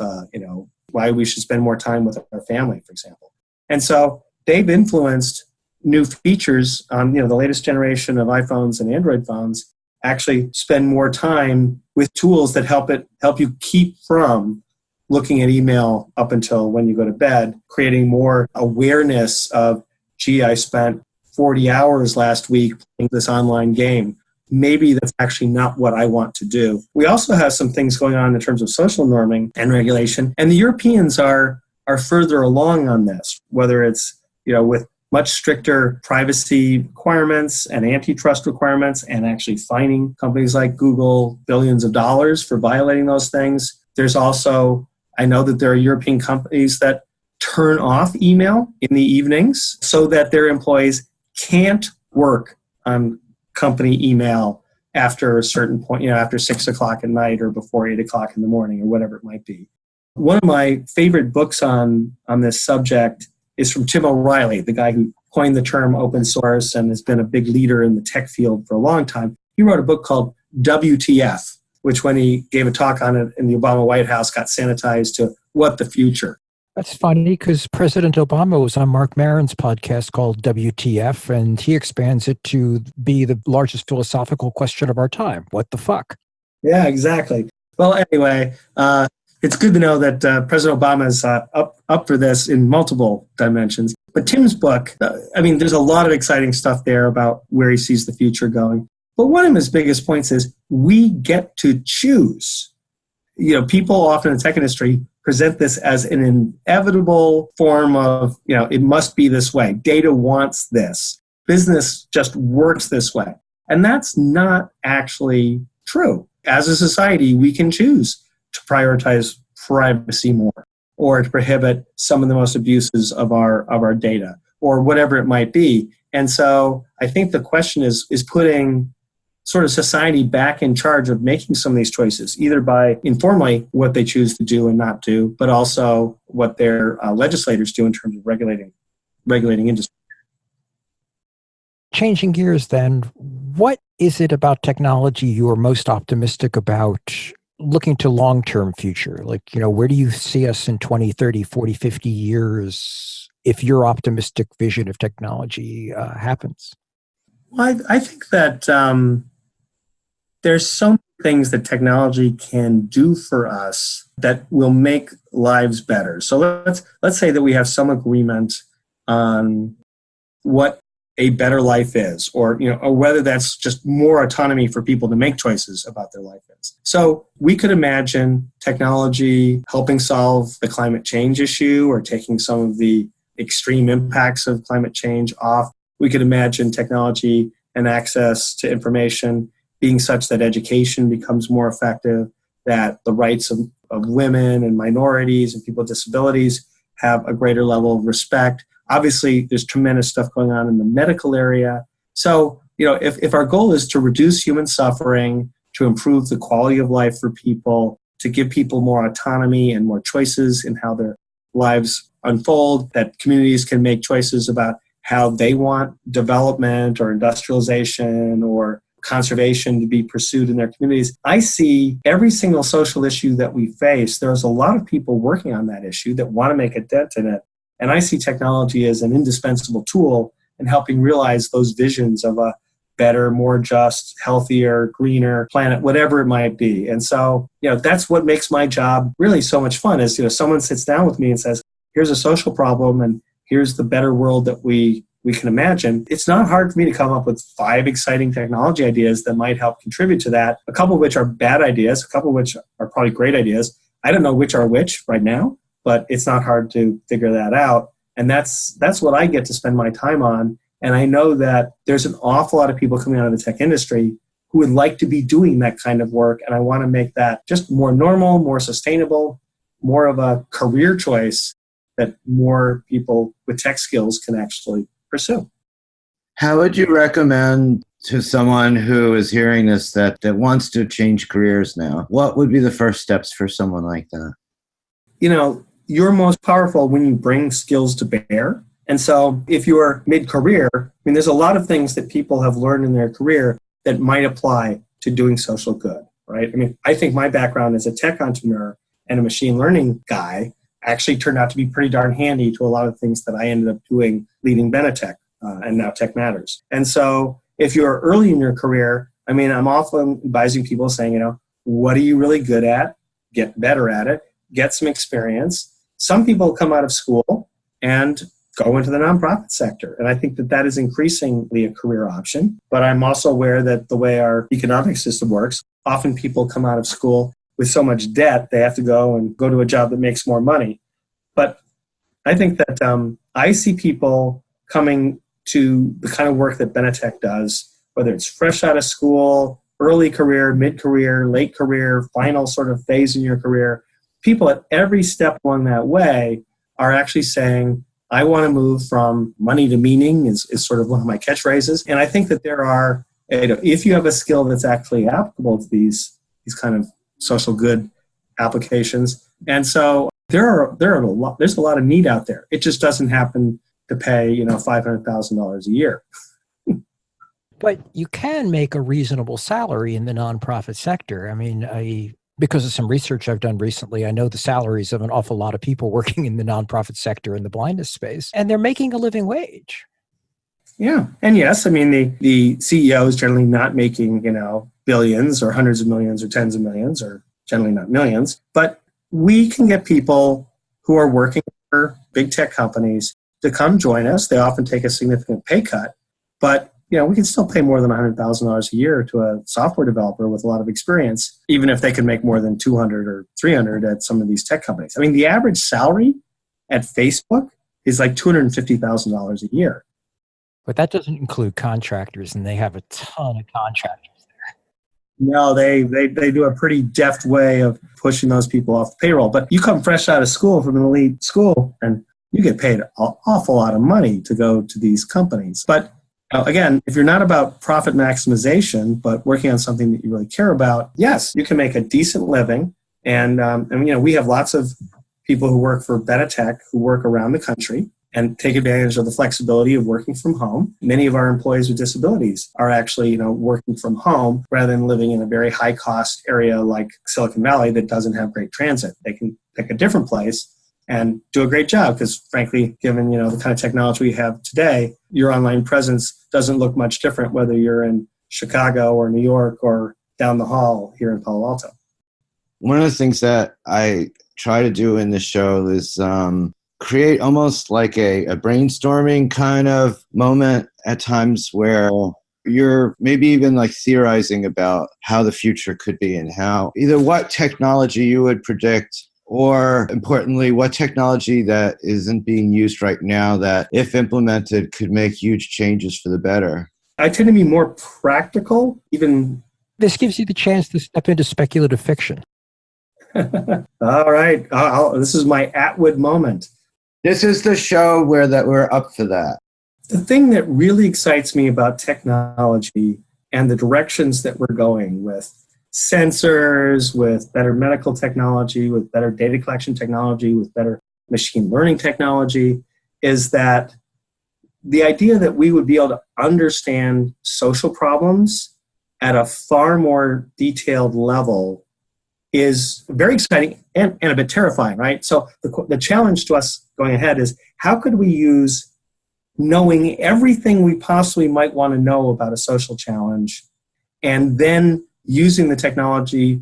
why we should spend more time with our family, for example. And so they've influenced new features on, the latest generation of iPhones and Android phones actually spend more time with tools that help you keep from looking at email up until when you go to bed, creating more awareness of, I spent 40 hours last week playing this online game. Maybe that's actually not what I want to do. We also have some things going on in terms of social norming and regulation, and the Europeans are further along on this, whether it's, with much stricter privacy requirements and antitrust requirements, and actually fining companies like Google billions of dollars for violating those things. There's also, I know that there are European companies that turn off email in the evenings so that their employees can't work on company email after a certain point, after 6 o'clock at night or before 8 o'clock in the morning or whatever it might be. One of my favorite books on this subject is from Tim O'Reilly, the guy who coined the term open source and has been a big leader in the tech field for a long time. He wrote a book called WTF, which when he gave a talk on it in the Obama White House got sanitized to What the Future. That's funny because President Obama was on Mark Maron's podcast called WTF, and he expands it to be the largest philosophical question of our time. What the fuck? Yeah, exactly. Well, anyway, it's good to know that President Obama is up for this in multiple dimensions. But Tim's book, there's a lot of exciting stuff there about where he sees the future going. But one of his biggest points is we get to choose. People often in the tech industry present this as an inevitable form of, it must be this way. Data wants this. Business just works this way. And that's not actually true. As a society, we can choose to prioritize privacy more, or to prohibit some of the most abuses of our data, or whatever it might be. And so I think the question is putting sort of society back in charge of making some of these choices, either by informally what they choose to do and not do, but also what their legislators do in terms of regulating industry. Changing gears then, what is it about technology you are most optimistic about looking to long-term future? Like, where do you see us in 20, 30, 40, 50 years if your optimistic vision of technology happens? Well, I think that there's so many things that technology can do for us that will make lives better. So let's say that we have some agreement on what a better life is, or whether that's just more autonomy for people to make choices about their life is. So we could imagine technology helping solve the climate change issue or taking some of the extreme impacts of climate change off. We could imagine technology and access to information being such that education becomes more effective, that the rights of women and minorities and people with disabilities have a greater level of respect. Obviously, there's tremendous stuff going on in the medical area. So, if our goal is to reduce human suffering, to improve the quality of life for people, to give people more autonomy and more choices in how their lives unfold, that communities can make choices about how they want development or industrialization or conservation to be pursued in their communities. I see every single social issue that we face, there's a lot of people working on that issue that want to make a dent in it. And I see technology as an indispensable tool in helping realize those visions of a better, more just, healthier, greener planet, whatever it might be. And so, that's what makes my job really so much fun is, someone sits down with me and says, here's a social problem and here's the better world that we can imagine. It's not hard for me to come up with 5 exciting technology ideas that might help contribute to that, a couple of which are bad ideas, a couple of which are probably great ideas. I don't know which are which right now, but it's not hard to figure that out. And that's what I get to spend my time on. And I know that there's an awful lot of people coming out of the tech industry who would like to be doing that kind of work. And I want to make that just more normal, more sustainable, more of a career choice that more people with tech skills can actually pursue. How would you recommend to someone who is hearing this that wants to change careers now? What would be the first steps for someone like that? You're most powerful when you bring skills to bear. And so if you're mid-career, there's a lot of things that people have learned in their career that might apply to doing social good, right? I think my background as a tech entrepreneur and a machine learning guy actually turned out to be pretty darn handy to a lot of things that I ended up doing leading Benetech and now Tech Matters. And so if you're early in your career, I'm often advising people saying, what are you really good at? Get better at it. Get some experience. Some people come out of school and go into the nonprofit sector. And I think that is increasingly a career option. But I'm also aware that the way our economic system works, often people come out of school with so much debt, they have to go to a job that makes more money. But I think that I see people coming to the kind of work that Benetech does, whether it's fresh out of school, early career, mid-career, late career, final sort of phase in your career. People at every step along that way are actually saying, I want to move from money to meaning is sort of one of my catchphrases. And I think that there are, if you have a skill that's actually applicable to these kind of social good applications. And so there's a lot of need out there. It just doesn't happen to pay, $500,000 a year. But you can make a reasonable salary in the nonprofit sector. Because of some research I've done recently, I know the salaries of an awful lot of people working in the nonprofit sector in the blindness space, and they're making a living wage. Yeah. And yes, the CEO is generally not making, billions or hundreds of millions or tens of millions or generally not millions. But we can get people who are working for big tech companies to come join us. They often take a significant pay cut, but we can still pay more than $100,000 a year to a software developer with a lot of experience, even if they can make more than $200 or $300 at some of these tech companies. The average salary at Facebook is like $250,000 a year. But that doesn't include contractors, and they have a ton of contractors there. No, they do a pretty deft way of pushing those people off the payroll. But you come fresh out of school from an elite school, and you get paid an awful lot of money to go to these companies. But again, if you're not about profit maximization, but working on something that you really care about, yes, you can make a decent living. And we have lots of people who work for Benetech who work around the country and take advantage of the flexibility of working from home. Many of our employees with disabilities are actually, working from home rather than living in a very high-cost area like Silicon Valley that doesn't have great transit. They can pick a different place and do a great job because, frankly, given the kind of technology we have today, your online presence doesn't look much different whether you're in Chicago or New York or down the hall here in Palo Alto. One of the things that I try to do in the show is create almost like a brainstorming kind of moment at times where you're maybe even like theorizing about how the future could be and how either what technology you would predict or importantly, what technology that isn't being used right now that, if implemented, could make huge changes for the better? I tend to be more practical, even. This gives you the chance to step into speculative fiction. All right. This is my Atwood moment. This is the show where we're up for that. The thing that really excites me about technology and the directions that we're going with sensors, with better medical technology, with better data collection technology, with better machine learning technology, is that the idea that we would be able to understand social problems at a far more detailed level is very exciting and a bit terrifying, right? So the challenge to us going ahead is how could we use knowing everything we possibly might want to know about a social challenge and then using the technology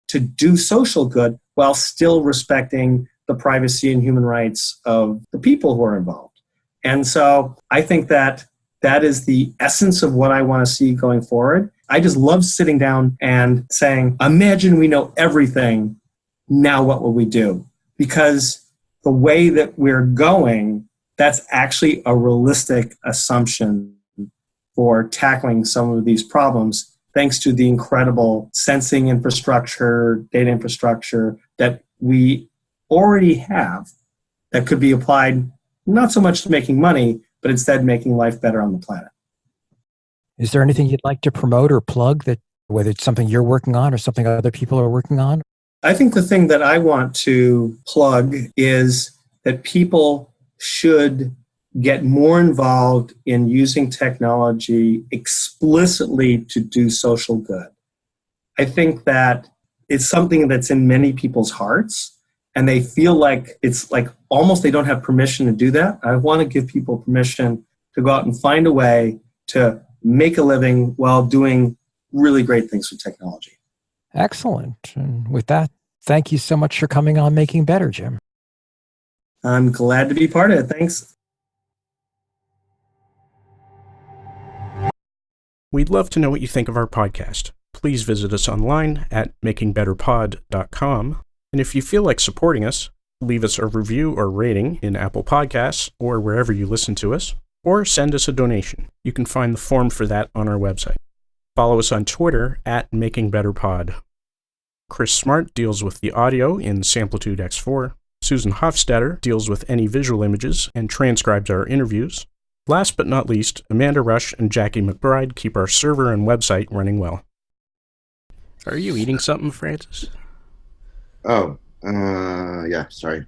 to do social good while still respecting the privacy and human rights of the people who are involved. And so I think that is the essence of what I want to see going forward. I just love sitting down and saying, imagine we know everything. Now what will we do? Because the way that we're going, that's actually a realistic assumption for tackling some of these problems, thanks to the incredible sensing infrastructure, data infrastructure that we already have that could be applied not so much to making money, but instead making life better on the planet. Is there anything you'd like to promote or plug, that whether it's something you're working on or something other people are working on? I think the thing that I want to plug is that people should get more involved in using technology explicitly to do social good. I think that it's something that's in many people's hearts, and they feel like it's like almost they don't have permission to do that. I want to give people permission to go out and find a way to make a living while doing really great things with technology. Excellent. And with that, thank you so much for coming on Making Better, Jim. I'm glad to be part of it. Thanks. We'd love to know what you think of our podcast. Please visit us online at makingbetterpod.com. And if you feel like supporting us, leave us a review or rating in Apple Podcasts or wherever you listen to us, or send us a donation. You can find the form for that on our website. Follow us on Twitter at makingbetterpod. Chris Smart deals with the audio in Samplitude X4. Susan Hofstetter deals with any visual images and transcribes our interviews. Last but not least, Amanda Rush and Jackie McBride keep our server and website running well. Are you eating something, Francis? Oh, yeah, sorry.